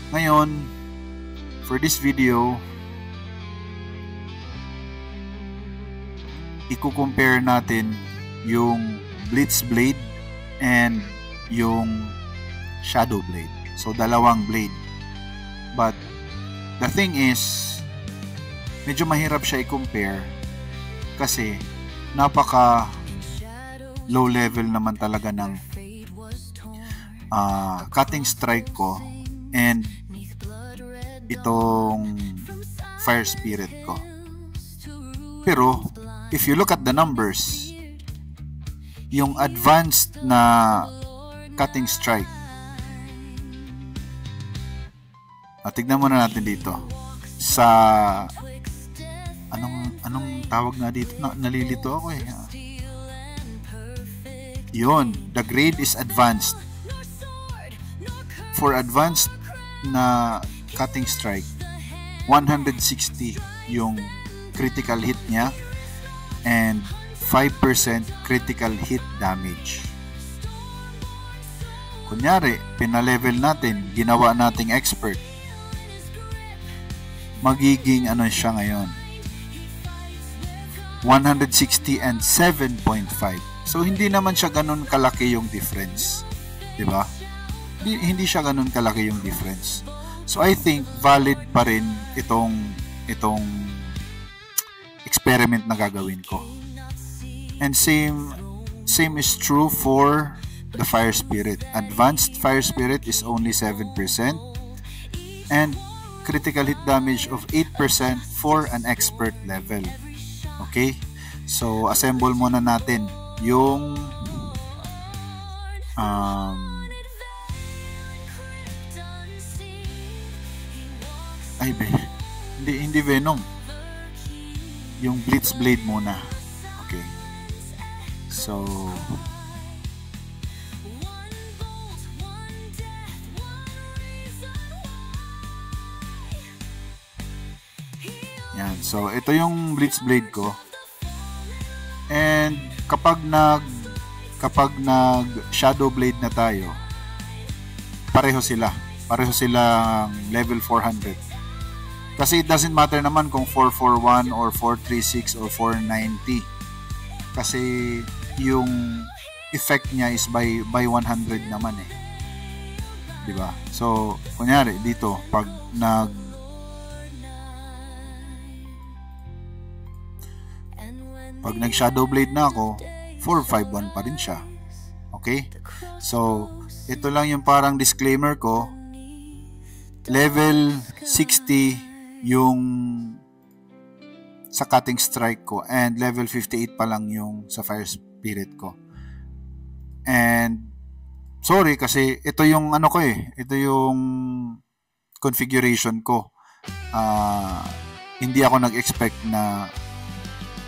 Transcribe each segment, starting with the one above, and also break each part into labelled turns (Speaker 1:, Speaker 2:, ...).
Speaker 1: Ngayon, for this video, i-compare natin yung Blitz Blade and yung Shadow Blade. So, dalawang blade. But, the thing is, medyo mahirap siya i-compare kasi napaka low level naman talaga ng cutting strike ko and itong fire spirit ko. Pero, if you look at the numbers, yung advanced na cutting strike, tignan muna natin dito sa anong tawag na dito, nalilito ako eh. Yun, the grade is advanced. For advanced na cutting strike, 160 yung critical hit niya and 5% critical hit damage. Kunyari, pinalevel natin, ginawa nating expert, magiging ano siya ngayon, 160 and 7.5. So hindi naman siya ganun kalaki yung difference, di ba? Hindi siya ganun kalaki yung difference. So I think valid pa rin itong experiment na gagawin ko. And same is true for the fire spirit. Advanced fire spirit is only 7% and critical hit damage of 8% for an expert level. Okay? So assemble muna natin yung hindi Venom, yung Blitz Blade muna. Okay, so yan, so ito yung Blitz Blade ko. And kapag nag Shadow Blade na tayo, pareho silang level 400. Kasi it doesn't matter naman kung 441 or 436 or 490. Kasi yung effect niya is by 100 naman eh. 'Di ba? So, kunyari dito pag nag Shadow Blade na ako, 451 pa rin siya. Okay? So, ito lang yung parang disclaimer ko. Level 60 yung sa cutting strike ko and level 58 pa lang yung sa fire spirit ko. And sorry kasi ito yung ano ko eh, ito yung configuration ko. Hindi ako nag-expect na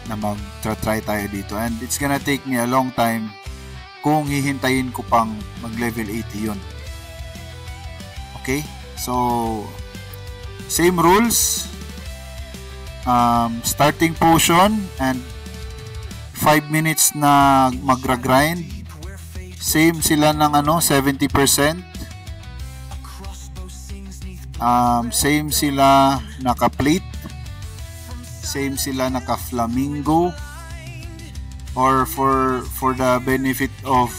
Speaker 1: mag-try tayo dito, and it's gonna take me a long time kung hihintayin ko pang mag level 80 yun. Okay? So same rules, starting potion and 5 minutes na magra-grind. Same sila ng 70%. Same sila naka-plate. Same sila naka-flamingo. Or for the benefit of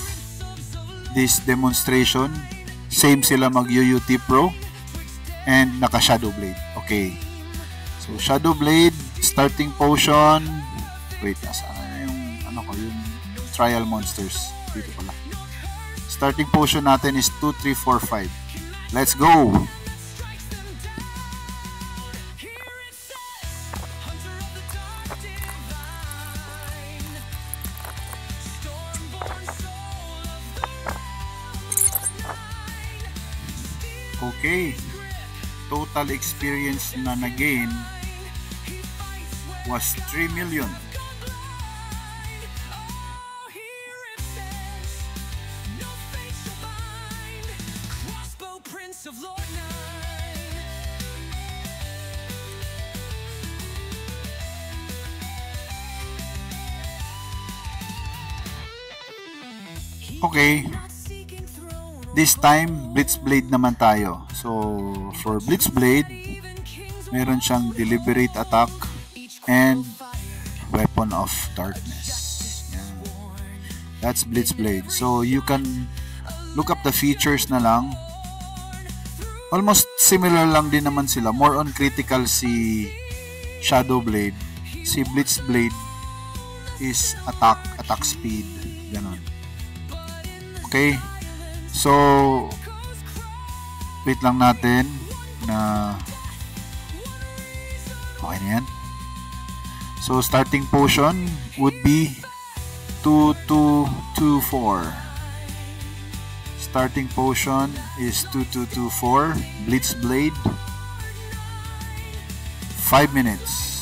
Speaker 1: this demonstration, same sila mag-UUT Pro and naka Shadow Blade. Okay. So Shadow Blade, starting potion. Wait, nasaan yung yung trial monsters dito pala. Starting potion natin is 2, 3, 4, 5. Let's go. Okay. Total experience na na-gain was 3 million. Okay. This time, Blitzblade naman tayo. So, for Blitzblade, meron siyang deliberate attack and weapon of darkness. Yan. That's Blitzblade. So, you can look up the features na lang. Almost similar lang din naman sila. More on critical si Shadowblade. Si Blitzblade is attack speed. Ganon. Okay. So, wait lang natin na okay na yan. So, starting potion would be 2224. Starting potion is 2224. Blitzblade. 5 minutes.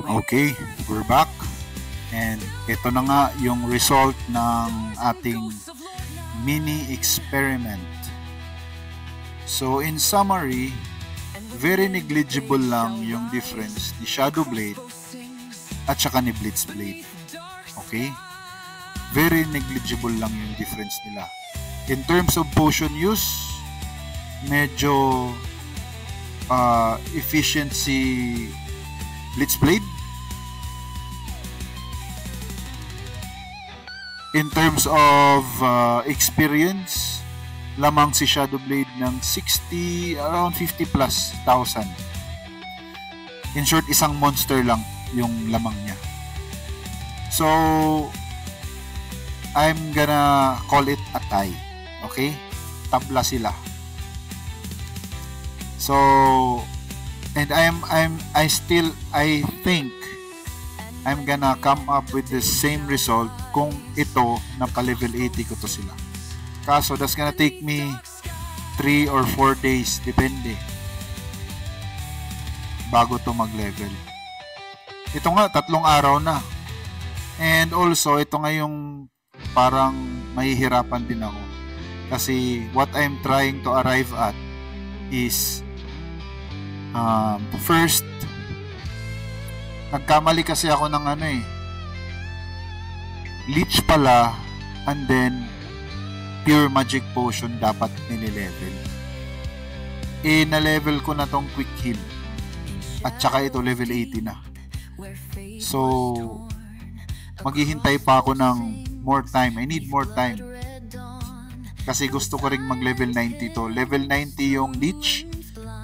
Speaker 1: Okay, we're back. And ito na nga yung result ng ating mini experiment. So in summary, very negligible lang yung difference ni Shadowblade at saka ni Blitzblade. Okay? Very negligible lang yung difference nila. In terms of potion use, medyo efficiency Blitzblade. In terms of experience, lamang si Shadowblade ng 60, around 50 plus thousand. In short, isang monster lang yung lamang niya. So, I'm gonna call it a tie. Okay? Tabla sila. So, and I think I'm gonna come up with the same result kung ito na pa-level 80 ko to sila. Kaso that's gonna take me 3 or 4 days, depende, bago to mag-level. Ito nga, 3 araw na. And also, ito nga yung parang mahihirapan din ako. Kasi what I'm trying to arrive at is first, nagkamali kasi ako ng leech pala, and then pure magic potion dapat nililevel. Na-level ko na tong quick heal, at saka ito level 80 na. So maghihintay pa ako ng more time. I need more time kasi gusto ko ring mag level 90 to. Level 90 yung leech,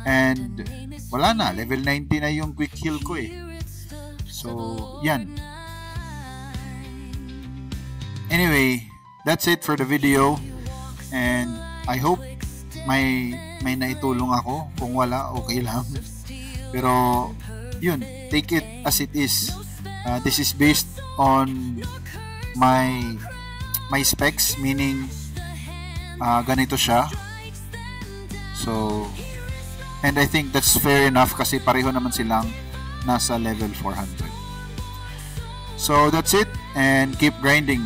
Speaker 1: and wala na, level 90 na yung quick heal ko eh. So, yan. Anyway, that's it for the video. And I hope may naitulong ako. Kung wala, okay lang. Pero, yun. Take it as it is. This is based on my specs. Meaning, ganito siya. So, and I think that's fair enough kasi pareho naman silang nasa level 400. So that's it, and keep grinding.